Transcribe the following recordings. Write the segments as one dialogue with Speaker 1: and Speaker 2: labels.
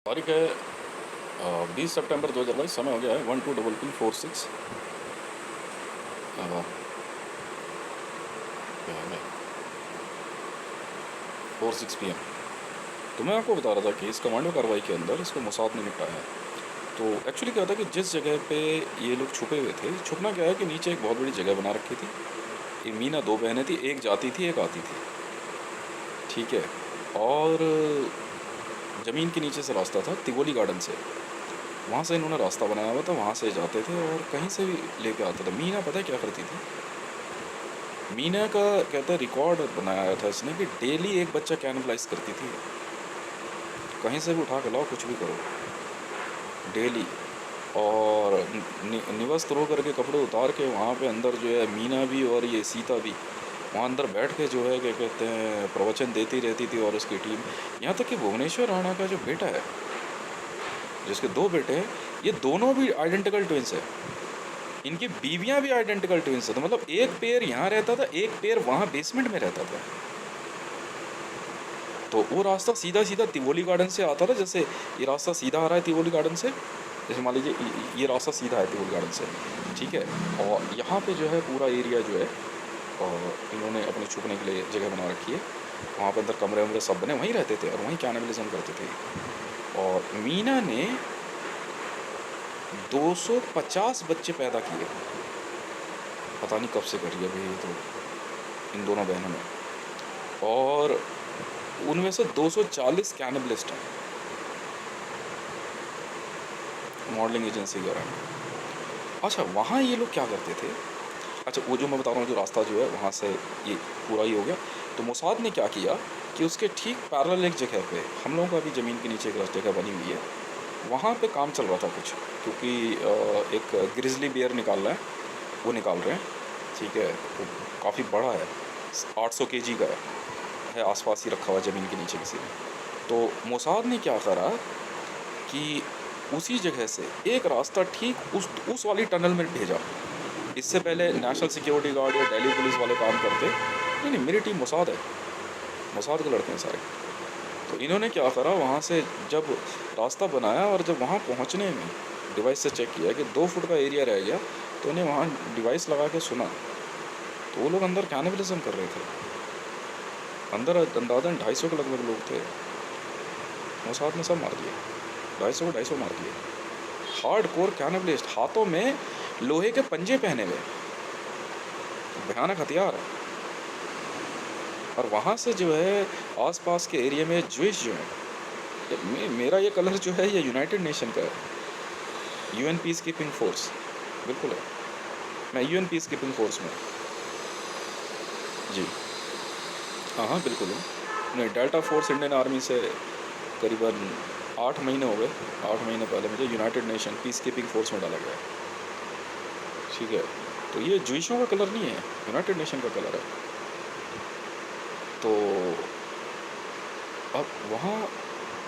Speaker 1: तारीख है 20 सितंबर 2022। समय हो गया है 12 क्या है 4 6 PM। तो मैं आपको बता रहा था कि इस कमांडो कार्रवाई के अंदर इसको मोसाद ने निपटाया है। तो एक्चुअली क्या था कि जिस जगह पे ये लोग छुपे हुए थे, छुपना क्या है कि नीचे एक बहुत बड़ी जगह बना रखी थी। ये मीना दो बहनें थी, एक जाती थी एक आती थी, ठीक है। और ज़मीन के नीचे से रास्ता था तिगोली गार्डन से, वहाँ से इन्होंने रास्ता बनाया हुआ था, वहाँ से जाते थे और कहीं से भी लेके आते थे। मीना पता है क्या करती थी? मीना का कहते हैं रिकॉर्ड बनाया था इसने कि डेली एक बच्चा कैनबलाइज करती थी। कहीं से भी उठा के लाओ, कुछ भी करो, डेली। और निवस्त रो करके कपड़े उतार के वहाँ पे अंदर जो है मीना भी और ये सीता भी वहाँ अंदर बैठ के जो है क्या कहते हैं प्रवचन देती रहती थी। और उसकी टीम, यहाँ तक कि भुवनेश्वर राणा का जो बेटा है, जिसके दो बेटे हैं, ये दोनों भी आइडेंटिकल ट्विंस है। इनकी बीवियां भी आइडेंटिकल ट्विंस है। तो मतलब एक पेयर यहाँ रहता था, एक पेयर वहाँ बेसमेंट में रहता था। तो वो रास्ता सीधा सीधा तिवोली गार्डन से आता था। जैसे ये रास्ता सीधा आ रहा है तिवोली गार्डन से, जैसे मान लीजिए ये रास्ता सीधा है तिवोली गार्डन से, ठीक है। और यहाँ पे जो है पूरा एरिया जो है और इन्होंने अपने छुपने के लिए जगह बना रखी है। वहाँ पे अंदर कमरे वमरे सब बने, वहीं रहते थे और वहीं कैनिबलिज्म करते थे। और मीना ने 250 बच्चे पैदा किए। पता नहीं कब से कर रही है भाई ये तो, इन दोनों बहनों ने। और उनमें से 240 कैनिबलिस्ट हैं मॉडलिंग एजेंसी वगैरह। अच्छा, वहाँ ये लोग क्या करते थे? अच्छा, वो जो मैं बता रहा हूँ, जो रास्ता जो है वहाँ से ये पूरा ही हो गया। तो मोसाद ने क्या किया कि उसके ठीक पैरेलल एक जगह पे हम लोगों का भी ज़मीन के नीचे एक जगह बनी हुई है, वहाँ पे काम चल रहा था कुछ। क्योंकि एक ग्रिजली बियर निकाल रहा है, वो निकाल रहे हैं, ठीक है। वो काफ़ी बड़ा है, 800 kg का है, आसपास ही रखा हुआ ज़मीन के नीचे किसी ने। तो मोसाद ने क्या करा कि उसी जगह से एक रास्ता ठीक उस वाली टनल में भेजा। इससे पहले नेशनल सिक्योरिटी गार्ड या दिल्ली पुलिस वाले काम करते। नहीं नहीं, मेरी टीम मोसाद है, मोसाद के लड़के हैं सारे। तो इन्होंने क्या करा, वहाँ से जब रास्ता बनाया और जब वहाँ पहुँचने में डिवाइस से चेक किया कि 2 फुट का एरिया रह गया, तो उन्हें वहाँ डिवाइस लगा के सुना। तो वो लोग अंदर कैनिबलिज्म कर रहे थे। अंदर अंदाजन 250 के लगभग लोग थे। मोसाद ने सब मार दिए, 250 मार दिए। हार्ड कोर कैनिबलिस्ट, हाथों में लोहे के पंजे पहने हुए, भयानक हथियार। और वहाँ से जो है आसपास के एरिया में ज्विश जो है, मेरा ये कलर जो है ये यूनाइटेड नेशन का है, यूएन पीस कीपिंग फोर्स, बिल्कुल है। मैं यूएन पीस कीपिंग फोर्स में। जी हाँ हाँ बिल्कुल हूँ। नहीं, डेल्टा फोर्स इंडियन आर्मी से करीबन 8 महीने हो गए। 8 महीने पहले मुझे United nation peace keeping force में डाला गया है, ठीक है। तो ये ज्विशों का कलर नहीं है, यूनाइटेड नेशन का कलर है। तो अब वहाँ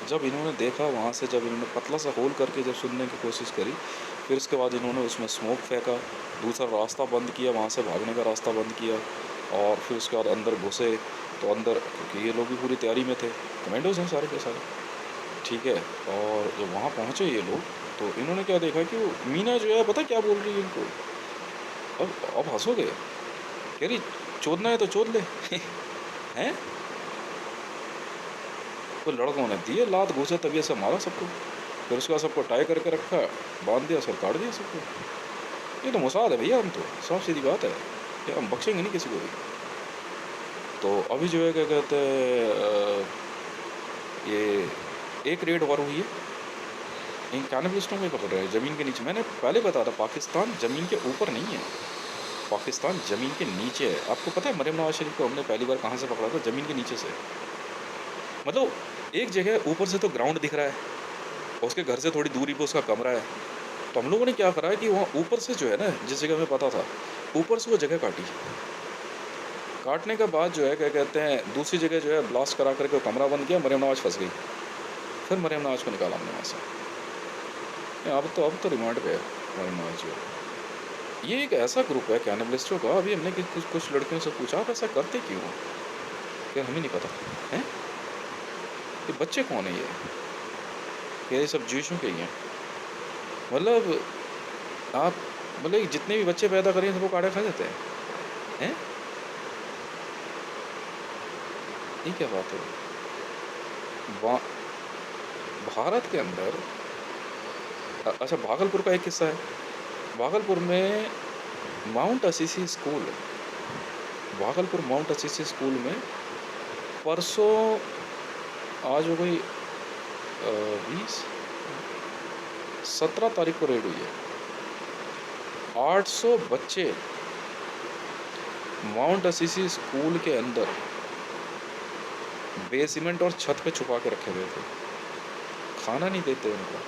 Speaker 1: जब इन्होंने देखा, वहाँ से जब इन्होंने पतला सा होल करके जब सुनने की कोशिश करी, फिर उसके बाद इन्होंने उसमें स्मोक फेंका, दूसरा रास्ता बंद किया, वहाँ से भागने का रास्ता बंद किया। और फिर उसके बाद अंदर घुसे। तो अंदर, क्योंकि ये लोग भी पूरी तैयारी में थे, कमेंडोज हैं सारे के सारे, ठीक है। और जब वहाँ पहुँचे ये लोग, तो इन्होंने क्या देखा कि वो मीना जो है, पता क्या बोल रही है इनको? अब हंसोगे, कह रही चोदना है तो चोद ले हैं। तो लड़कों ने दिए लात घूसे, तभी से मारा सबको। फिर उसके बाद सबको टाई करके रखा, बांध दिया, सर काट दिया सबको। ये तो मोसाद है भैया, हम तो साफ सीधी बात है, ये हम बख्शेंगे नहीं किसी को भी। तो अभी जो है क्या कहते हैं, ये एक रेड वार हुई है, इन कैनिबलिस्टों को पकड़ रहे हैं ज़मीन के नीचे। मैंने पहले बताया था, पाकिस्तान ज़मीन के ऊपर नहीं है, पाकिस्तान ज़मीन के नीचे है। आपको पता है मरियम नवाज शरीफ को हमने पहली बार कहाँ से पकड़ा था? ज़मीन के नीचे से। मतलब एक जगह ऊपर से तो ग्राउंड दिख रहा है, और उसके घर से थोड़ी दूरी पे उसका कमरा है। तो हम लोगों ने क्या करा कि वहाँ ऊपर से जो है ना, जिस जगह हमें पता था, ऊपर से वो जगह काटी। काटने के बाद जो है क्या कहते हैं, दूसरी जगह जो है ब्लास्ट करा करके कमरा बंद किया, मरियम नवाज फंस गई। फिर मरियम नवाज को निकाला हमने वहाँ से। अब तो रिमांड पे है मरियम नवाज जो है। ये एक ऐसा ग्रुप है कैनिबलिस्टों का। अभी हमने कुछ लड़कियों से पूछा, आप ऐसा करते क्यों हो? क्या हमें नहीं पता है, ये बच्चे कौन है ये? कि ये सब जूशों के ही हैं। मतलब आप मतलब जितने भी बच्चे पैदा करें सबको काढ़ा खा जाते हैं। ये क्या बात है? वा- भारत के अंदर अच्छा, भागलपुर का एक किस्सा है। भागलपुर में mount Assisi school, Bhagalpur mount Assisi school में परसों, आज हो गई 17 तारीख को रेड हुई है। 800 बच्चे माउंट असीसी स्कूल के अंदर बेसमेंट और छत पे छुपा के रखे हुए थे। खाना नहीं देते उनको।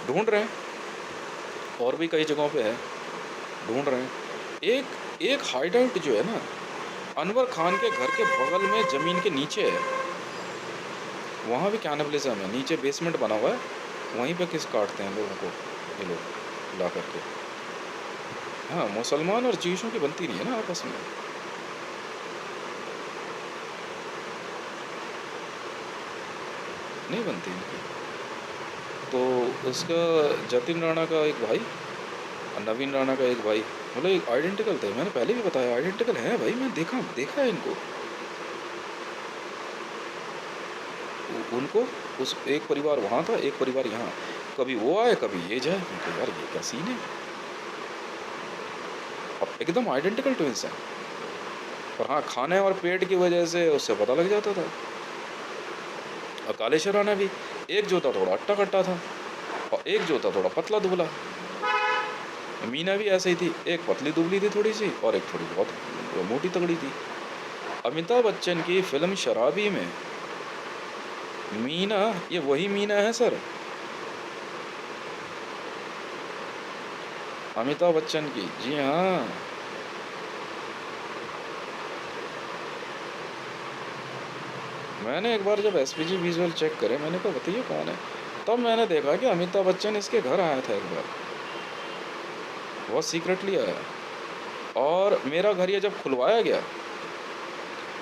Speaker 1: ढूंढ रहे हैं, और भी कई जगहों पे है, ढूंढ रहे हैं। एक एक हाइडाउट जो है ना, अनवर खान के घर के बगल में ज़मीन के नीचे है, वहाँ भी कैनिबलिज्म है। नीचे बेसमेंट बना हुआ है, वहीं पे किस काटते हैं लोगों को ये लोग ला करके। हाँ, मुसलमान और जीशों की बनती नहीं है ना आपस में। नहीं बनती इनकी। तो उसका जतिन राणा का एक भाई और नवीन राणा का एक भाई, मतलब एक आइडेंटिकल थे। मैंने पहले भी बताया आइडेंटिकल है भाई, मैं देखा है इनको। उनको उस एक परिवार वहाँ था, एक परिवार यहाँ। कभी वो आए कभी ये जाए। मैं कहा यार ये क्या सीन है। अब एकदम आइडेंटिकल ट्विंस हैं। पर हाँ, खाने और पेट की वजह से उससे पता लग जाता था। और कालेश्वर राणा भी, एक जो था थोड़ा अट्टा कट्टा था और एक जो था थोड़ा पतला दुबला। मीना भी ऐसे ही थी, एक पतली दुबली थी थोड़ी सी और एक थोड़ी बहुत मोटी तगड़ी थी। अमिताभ बच्चन की फिल्म शराबी में मीना, ये वही मीना है सर, अमिताभ बच्चन की। जी हाँ, मैंने एक बार जब एसपीजी विजुअल चेक करे, मैंने कहा बताइए कौन है, तब मैंने देखा कि अमिताभ बच्चन इसके घर आया था एक बार। बहुत सीक्रेटली आया। और मेरा घर ये जब खुलवाया गया,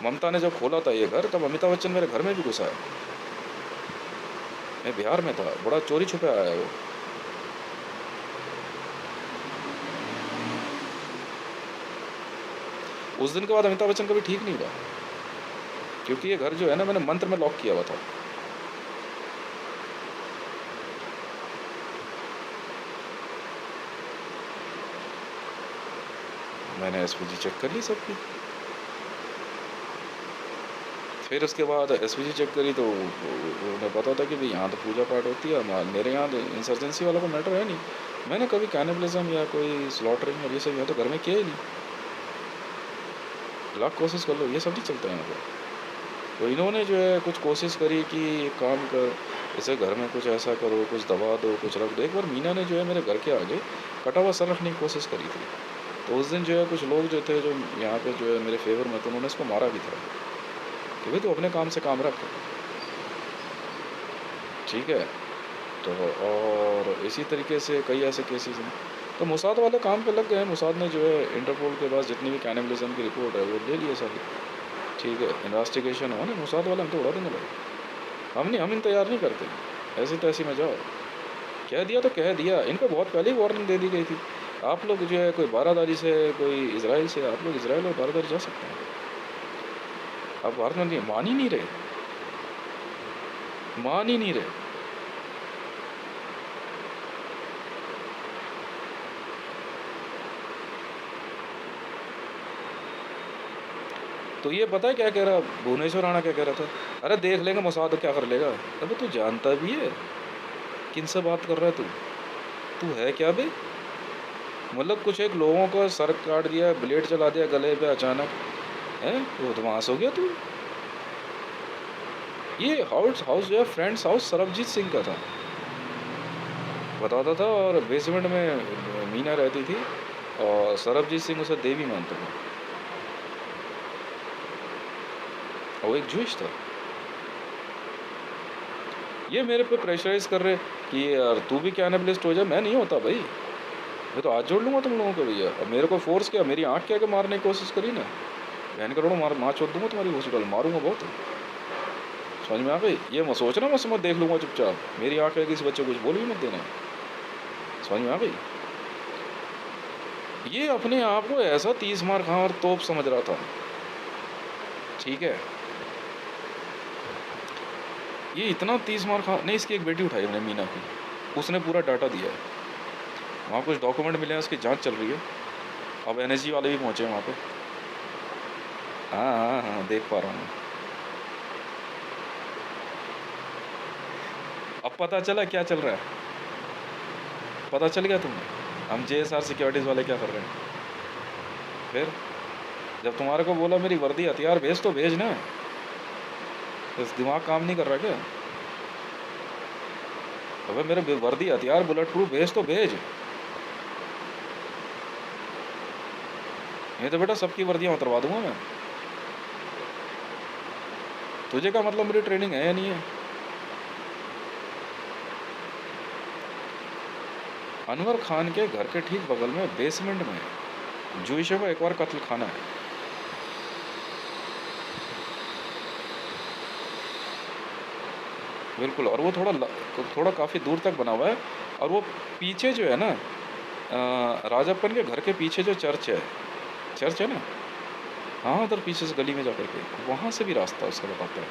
Speaker 1: ममता ने जब खोला था ये घर, तब अमिताभ बच्चन मेरे घर में भी घुसा है। मैं बिहार में था, बड़ा चोरी छुपे आया है वो। उस दिन के बाद अमिताभ बच्चन कभी ठीक नहीं हुआ, क्योंकि ये घर जो है ना, मैंने मंत्र में लॉक किया हुआ था। मैंने एसपीजी चेक कर ली सबकी। फिर उसके बाद एसपीजी चेक करी तो उन्हें पता था कि भाई यहाँ तो पूजा पाठ होती है, मेरे यहाँ तो इंसर्जेंसी वाला कोई मैटर है नहीं। मैंने कभी कैनिबलिज्म या कोई स्लॉटरिंग और ये सब यहाँ तो घर में किया ही नहीं। लाख कोशिश कर लो, ये सब नहीं चलता है यहाँ पर। तो इन्होंने जो है कुछ कोशिश करी कि एक काम कर, जैसे घर में कुछ ऐसा करो, कुछ दबा दो, कुछ रख दो। एक बार मीना ने जो है मेरे घर के आगे कटा हुआ सर रखने की कोशिश करी थी। तो उस दिन जो है कुछ लोग जो थे, जो यहाँ पे जो है मेरे फेवर में, तो उन्होंने इसको मारा भी था कि भाई तू अपने काम से काम रख, ठीक है। तो और इसी तरीके से कई ऐसे केसेस हैं। तो मोसाद वाले काम पे लग गए हैं। मोसाद ने जो है इंटरपोल के पास जितनी भी कैनिबलिज्म की रिपोर्ट है वो ले ली है सारी, ठीक है। इन्वेस्टिगेशन हो ना, मोसाद वाले हम तो उड़ा देंगे भाई। हम इंतजार नहीं करते, ऐसी तैसी में जाओ। कह दिया तो कह दिया, इनको बहुत पहले ही वार्निंग दे दी गई थी। आप लोग जो है कोई बारादारी से, कोई इसराइल से, आप लोग इसराइल और बारादारी जा सकते हैं। आप भारत में नहीं, मान ही नहीं रहे, मान ही नहीं रहे। तो ये पता है क्या कह रहा, भुवनेश्वर राणा क्या कह रहा था, अरे देख लेगा मोसाद क्या कर लेगा। अबे तू जानता भी है किन से बात कर रहा है तू है क्या बे। मतलब कुछ एक लोगों का सर काट दिया, ब्लेड चला दिया गले पे अचानक, है वो बदमाश हो गया तू। ये हाउस हाउस जो है फ्रेंड्स हाउस सरबजीत सिंह का था, बताता था। और बेसमेंट में मीना रहती थी और सरबजीत सिंह उसे देवी मानता था, और वो एक जूश था। ये मेरे पे प्रेशराइज कर रहे कि यार तू भी कैनिबलिस्ट हो जा। मैं नहीं होता भाई, मैं तो आज जोड़ लूँगा तुम लोगों को भैया। अब मेरे को फोर्स किया, मेरी आँख क्या के मारने की कोशिश करी ना, बहन करोड़ों मार छोड़ दूँगा तुम्हारी हॉस्पिटल, मारूंगा बहुत। समझ में आ गई? ये मैं सोचना, मैं समझ देख लूँगा चुपचाप, मेरी आँख है, किसी बच्चे को कुछ बोल भी मत देना। समझ में आ गई? ये अपने आप को ऐसा 30 मार खा और तोप समझ रहा था, ठीक है। ये इतना 30 मार खा नहीं। इसकी एक बेटी उठाई हमने, मीना की, उसने पूरा डाटा दिया है। वहाँ कुछ डॉक्यूमेंट मिले हैं, उसकी जांच चल रही है। अब एनएसजी वाले भी पहुँचे हैं वहाँ पे। हाँ हाँ हाँ, देख पा रहा हूँ। अब पता चला क्या चल रहा है? पता चल गया तुम्हें हम जेएसआर सिक्योरिटीज़ वाले क्या कर रहे हैं? फिर जब तुम्हारे को बोला मेरी वर्दी हथियार भेज, तो भेज ना। इस दिमाग काम नहीं कर रहा क्या? अबे मेरे वर्दी हथियार बुलेट प्रूफ भेज तो भेज। नहीं तो बेटा सबकी वर्दियाँ उतरवा दूंगा मैं। तुझे क्या मतलब मेरी ट्रेनिंग है या नहीं है? अनवर खान के घर के ठीक बगल में बेसमेंट में जुइशे को एक बार कत्ल खाना है। बिल्कुल। और वो थोड़ा काफ़ी दूर तक बना हुआ है। और वो पीछे जो है ना, राजापन के घर के पीछे जो चर्च है ना, हाँ उधर पीछे से गली में जा करके वहाँ से भी रास्ता उसका बताता है।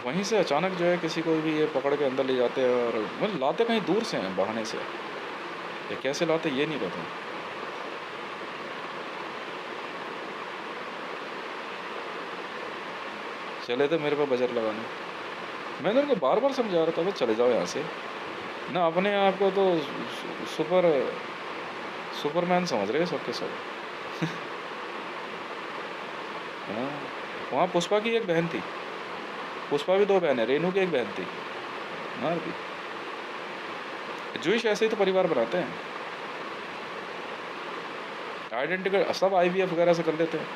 Speaker 1: वहीं से अचानक जो है किसी को भी ये पकड़ के अंदर ले जाते हैं, और मतलब लाते कहीं दूर से हैं, बहाने से। ये कैसे लाते ये नहीं पता। चले तो मेरे पे बजर लगाने। मैंने उनको बार बार समझा रहा था, बस चले जाओ यहाँ से ना। अपने आप को तो सुपरमैन समझ रहे हैं सबके सब। हाँ। वहाँ पुष्पा की एक बहन थी, पुष्पा भी 2 बहन है, रेनू की एक बहन थी, मार दी। जूश ऐसे ही तो परिवार बनाते हैं, आइडेंटिकल सब आईवीएफ वगैरह से कर लेते हैं,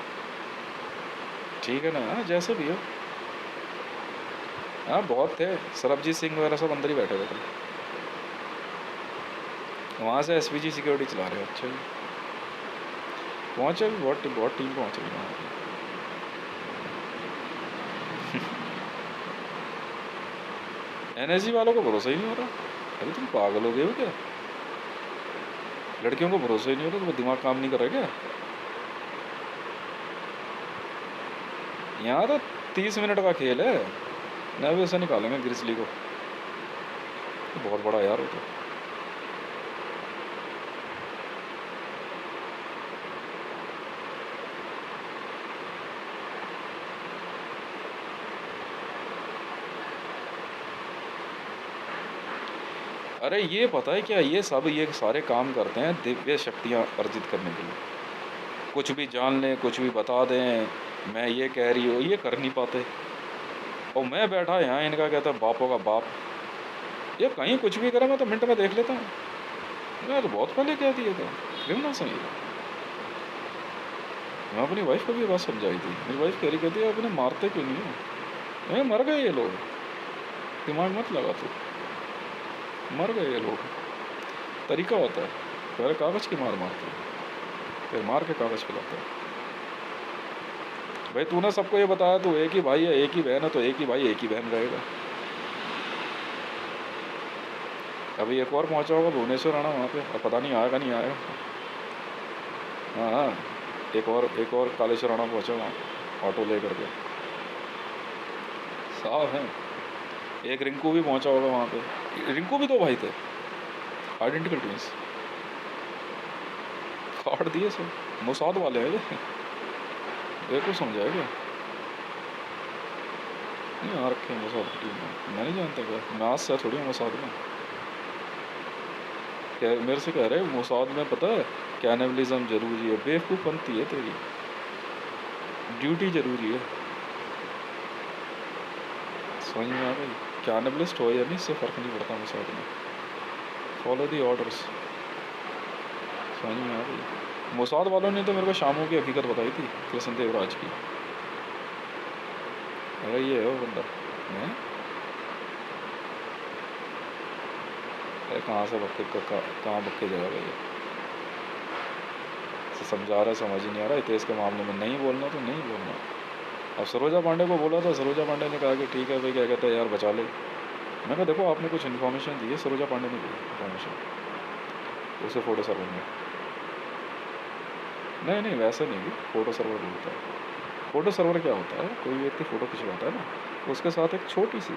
Speaker 1: ठीक है ना। हाँ, जैसे भी हो। हाँ बहुत थे, सरबजीत सिंह वगैरह सब अंदर ही बैठे हुए थे। वहाँ से एसपीजी सिक्योरिटी चला रहे हैं। अच्छा जी, पहुँचे भी बहुत टीम पहुँच रही है वहाँ पे। एनएसजी वालों को भरोसा ही नहीं हो रहा। अरे तुम पागल हो गए हो क्या? लड़कियों को भरोसा ही नहीं हो रहा, तो दिमाग काम नहीं कर रहा क्या? यहाँ तो 30 मिनट का खेल है ना, भी ऐसा निकालेंगे ग्रिजली को। तो बहुत बड़ा यार वो तो। अरे ये पता है क्या, ये सारे काम करते हैं दिव्य शक्तियाँ अर्जित करने के लिए। कुछ भी जान लें, कुछ भी बता दें, मैं ये कह रही हूँ, ये कर नहीं पाते। और मैं बैठा यहाँ, इनका कहता है बापों का बाप, ये कहीं कुछ भी करे मैं तो मिनट में देख लेता हूँ। मैं तो बहुत पहले कह दिया था, क्यों ना सही। मैं अपनी वाइफ को भी ये बात समझाई थी। मेरी वाइफ कह रही, कहती है अपने मारते क्यों नहीं है? मर गए ये लोग, दिमाग मत लगा तू, मर गए ये लोग। तरीका होता है, पहले कागज़ की मार मारते हैं, फिर मार के कागज़ पिलाते हैं। भाई तूने सबको ये बताया तू एक ही भाई है, एक ही बहन है, तो एक ही भाई एक ही बहन रहेगा। अभी एक और पहुंचा होगा भुवनेश्वर आना वहाँ पे, अब पता नहीं आएगा नहीं आएगा। हाँ हाँ, एक और कालेश्वर आना पहुँचा वहाँ, ऑटो ले करके। साफ है। एक रिंकू भी पहुंचा होगा वहाँ पे। रिंकू भी 2 भाई थे, आइडेंटिकल ट्विंस। काट दिए सब, मोसाद वाले हैं ये। देखो समझाया क्या? नहीं आ रखे हैं मोसाद की टीम में, मैं नहीं जानता क्या, मैं आज से थोड़ी मोसाद में। क्या मेरे से कह रहे हैं मोसाद में पता है कैनिबलिज्म जरूरी है? बेवकूफ़पंती है तेरी, ड्यूटी जरूरी है। समझ में आ गई? कैनिबलिस्ट हो या नहीं, इससे फ़र्क नहीं पड़ता मोसाद में। Follow the orders. समझ में आ गई? मोसाद वालों ने तो मेरे को शामों की हकीकत बताई थी, कृष्ण देवराज की। अरे ये है वो बंदा है? कहाँ से बक्के कहाँ बक्के जगह गई है। तो समझा रहा है, समझ ही नहीं आ रहा। हितेश के मामले में नहीं बोलना तो नहीं बोलना। अब सरोजा पांडे को बोला था, सरोजा पांडे ने कहा कि ठीक है भाई, क्या कहते हैं यार, बचा ले। मैं कहा देखो आपने कुछ इन्फॉर्मेशन दी है, सरोजा पांडे ने दी इन्फॉर्मेशन, उसे फ़ोटो सर्वर में। नहीं नहीं वैसे नहीं दी, फ़ोटो सर्वर बोलता है। फ़ोटो सर्वर क्या होता है, कोई व्यक्ति फ़ोटो खिंचवाता है ना, उसके साथ एक छोटी सी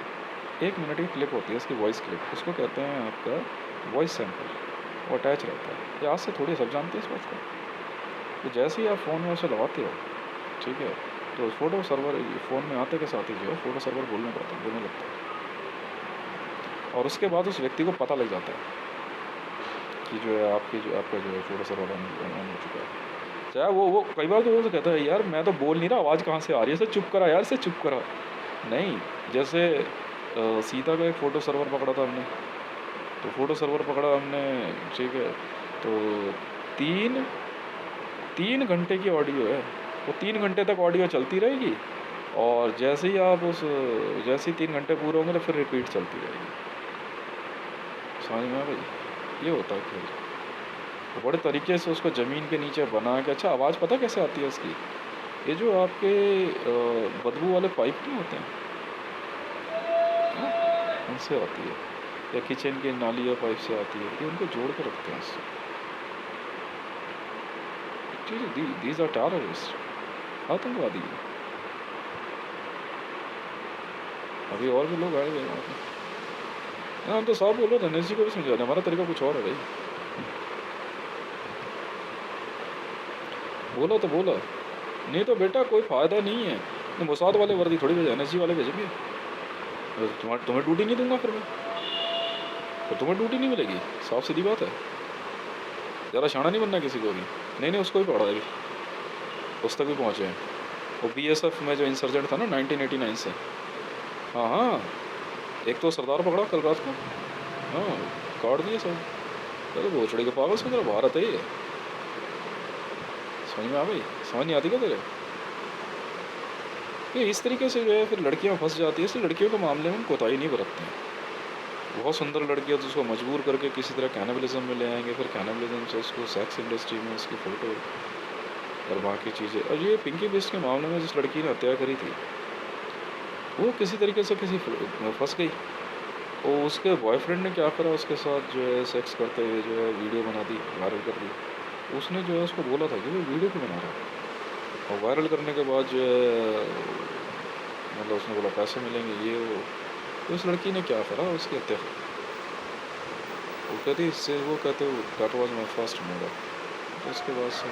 Speaker 1: 1 मिनट की क्लिप होती है, उसकी वॉइस क्लिप, उसको कहते हैं आपका वॉइस सैंपल, वो अटैच रहता है। ये आज से थोड़ी सब जानते हैं इस बात को। तो जैसे ही आप फ़ोन में उसे लगाते हो, ठीक है, तो फ़ोटो सर्वर फ़ोन में आते के साथ ही जो है फ़ोटो सर्वर बोलने लगता है। और उसके बाद उस व्यक्ति को पता लग जाता है कि जो है आपका जो है फ़ोटो सर्वर ऑन हो चुका है। चाहे वो कई बार तो वो तो कहता है यार मैं तो बोल नहीं रहा, आवाज़ कहाँ से आ रही है, इसे चुप करा यार, इसे चुप करा। नहीं, जैसे सीता का एक फ़ोटो सर्वर पकड़ा था हमने, तो फ़ोटो सर्वर पकड़ा हमने, ठीक है, तो तीन 3 घंटे की ऑडियो है, वो 3 घंटे तक ऑडियो चलती रहेगी, और जैसे ही 3 घंटे पूरे होंगे तो फिर रिपीट चलती रहेगी। समझ में आ भाई, ये होता है खेल। तो बड़े तरीके से उसको ज़मीन के नीचे बना के, अच्छा आवाज़ पता कैसे आती है उसकी, ये जो आपके बदबू वाले पाइप नहीं होते हैं, हाँ, उनसे आती है, या किचन की नाली या पाइप से आती है, ये उनको जोड़ के रखते हैं उससे। दीज आर टेररिस्ट, आतंकवादी। अभी और भी लोग आए हुए वहाँ पे। हम तो साफ बोलो, धनेश जी को भी समझा दें, हमारा तरीका कुछ और है भाई। बोलो तो बोलो, नहीं तो बेटा कोई फ़ायदा नहीं है। तो मोसाद वाले वर्दी थोड़ी भेजे, एनएसजी वाले भेजेंगे। तुम्हें ड्यूटी नहीं दूंगा फिर मैं, तो तुम्हें ड्यूटी नहीं मिलेगी, साफ सीधी बात है। ज़्यादा शाना नहीं बनना किसी को भी। नहीं नहीं उसको भी पकड़ा है अभी, उस तक भी पहुँचे हैं। वो बीएसएफ में जो इंसर्जेंट था ना 1989 से, हाँ हाँ, एक तो सरदार पकड़ा कल रात को, हाँ, काट दिए सब। अरे भोसड़ी के पागल समझ रहा, भारत है ये। समझ में आ गई, समझ नहीं आती क्या तेरे? ये इस तरीके से जो है फिर लड़कियां फंस जाती है, इसलिए लड़कियों के मामले में हम कोताही नहीं बरतते हैं। बहुत सुंदर लड़की है तो उसको मजबूर करके किसी तरह कैनिबलिज्म में ले आएंगे, फिर कैनिबलिज्म से उसको सेक्स इंडस्ट्री में उसकी फ़ोटो और बाकी चीज़ें। और ये पिंकी बिस्ट के मामले में जिस लड़की ने हत्या करी थी, वो किसी तरीके से किसी फंस गई, और उसके बॉयफ्रेंड ने क्या करा, उसके साथ जो है सेक्स करते हुए जो है वीडियो बना दी, वायरल कर दी। उसने जो है उसको बोला था कि वो वीडियो क्यों बना रहा है, और वायरल करने के बाद जो है मतलब उसने बोला पैसे मिलेंगे ये वो। तो उस लड़की ने क्या करा, उसकी हत्या कर। वो कहती इससे, वो कहते that was my first murder. तो उसके बाद से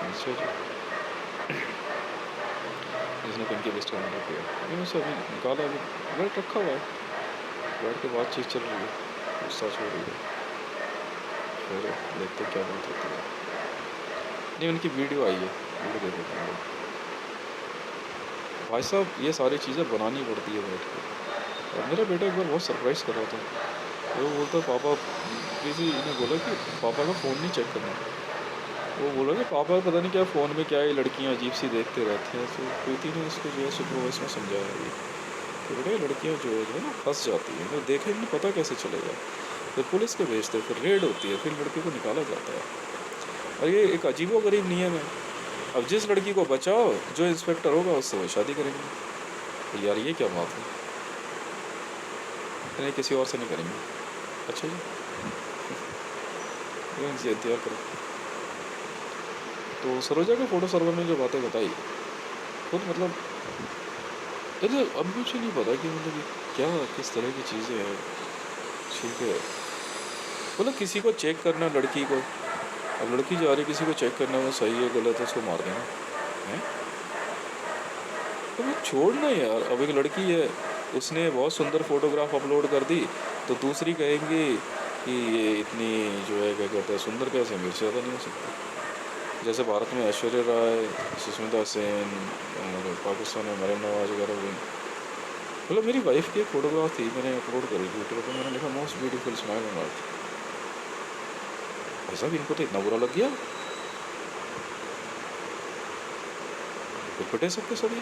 Speaker 1: अच्छा जी, जिसने पिंकी बिस्ट का मर्डर किया, लेकिन उसे अभी निकाला, अभी वेट रखा हुआ है, बैठ के बातचीत चल रही है, गुस्सा छोड़ रही है, फिर देखते क्या बात होती है। नहीं उनकी वीडियो आई है, वीडियो देख लेते हैं भाई साहब। ये सारी चीज़ें बनानी पड़ती है बैठ के। और मेरा बेटा एक बार बहुत सरप्राइज़ कर रहा था, वो बोलता पापा, किसी ने बोला कि पापा का फ़ोन नहीं चेक करना, वो बोला कि पापा पता नहीं क्या फ़ोन में क्या ये लड़कियां अजीब सी देखते रहती हैं। तो प्रीति ने उसको जो है सुपरवाइज में समझाया ये कि बेटा लड़कियां जो है ना फंस जाती हैं, तो देखेंगे पता कैसे चलेगा, फिर पुलिस के भेजते, फिर रेड होती है, फिर लड़की को निकाला जाता है। और ये एक अजीबोगरीब नियम है। अब जिस लड़की को बचाओ, जो इंस्पेक्टर होगा उससे वो शादी करेंगे। तो यार ये क्या बात है, नहीं किसी और से नहीं करेंगे। अच्छा जी इंतजार करो। तो सरोजा के फ़ोटो सर्वर में जो बातें बताई, खुद मतलब अरे अब मुझे नहीं पता कि मतलब ये क्या किस तरह की चीज़ें हैं, ठीक है। मतलब किसी को चेक करना लड़की को, अब लड़की जा रही किसी को चेक करना, वो सही है गलत है, उसको मार देना है। तो वो छोड़ना यार, अब एक लड़की है, उसने बहुत सुंदर फ़ोटोग्राफ अपलोड कर दी, तो दूसरी कहेंगी कि ये इतनी जो है क्या कहते हैं सुंदर, कैसे मेरे से ज़्यादा नहीं हो सकती। जैसे भारत में ऐश्वर्या राय, सुष्मिता सेन, और पाकिस्तान में मरीम नवाज वगैरह हुई। मतलब मेरी वाइफ की एक फ़ोटोग्राफ थी, मैंने अपलोड करी ट्विटर पर, मैंने लिखा most beautiful smile on earth. भाई साहब इनको तो इतना बुरा लग गया, पिटे सबके सब ये।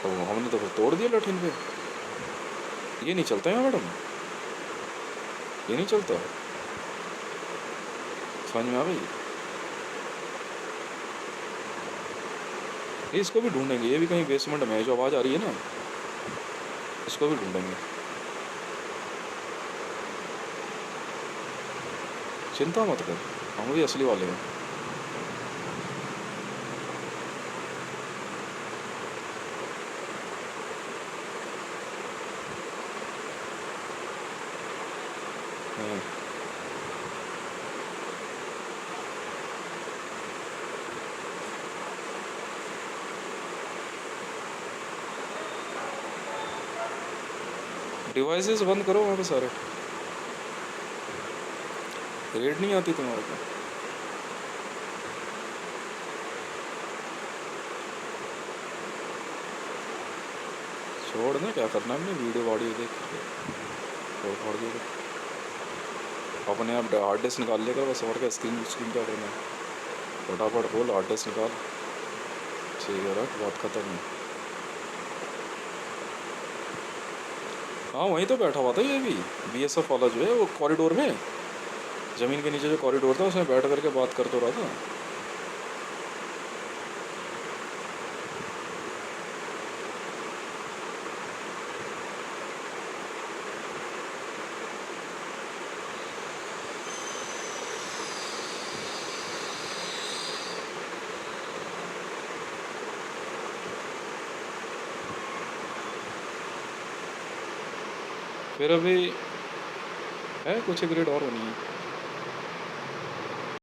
Speaker 1: तो हमने तो फिर तोड़ दिया लठीन पे। ये नहीं चलता है मैडम, ये नहीं चलता, समझ में आ गई। ये इसको भी ढूंढेंगे, ये भी कहीं बेसमेंट में है, जो आवाज़ आ रही है ना, इसको भी ढूंढेंगे, चिंता मत कर, हम भी असली वाले हैं। हाँ, डिवाइसेस बंद करो वहाँ पे सारे, रेड नहीं आती तुम्हारे को। छोड़ ना, क्या करना है, हमने वीडियो ऑडियो देख के छोड़ छोड़ दिया, अपने आप हार्ड डिस्क निकाल लेकर बस, और क्या, स्क्रीन स्क्रीन क्या करना है, फटाफट खोल हार्ड डिस्क निकाल, ठीक है, रख, बात खत्म है। हाँ वहीं तो बैठा हुआ था ये भी, BSF वाला जो है वो कॉरिडोर में, ज़मीन के नीचे जो कॉरिडोर था उसमें बैठ करके बात कर तो रहा था। फिर अभी है कुछ एक ग्रेड और बनी है।